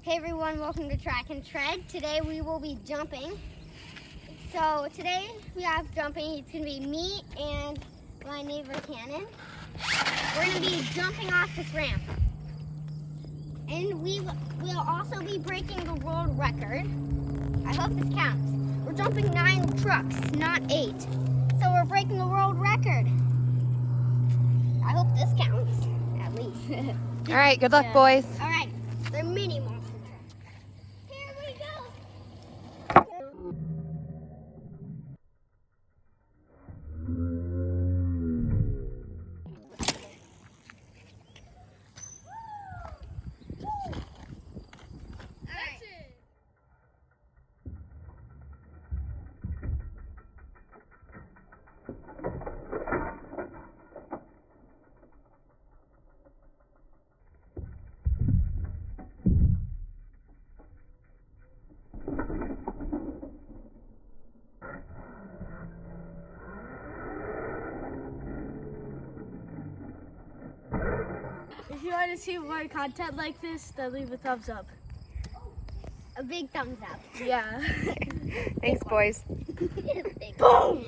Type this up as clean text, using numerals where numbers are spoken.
Hey everyone, welcome to Track and Tread. Today we will be jumping. So today we have jumping. It's going to be me and my neighbor Cannon. We're going to be jumping off this ramp. And we will also be breaking the world record. I hope this counts. We're jumping 9 trucks, not 8. So we're breaking the world record. I hope this counts, at least. All right, good luck, boys. All right, they're mini monster trucks. Here we go. If you want to see more content like this, then leave a thumbs up. A big thumbs up. Yeah. Thanks, boys. Big Boom!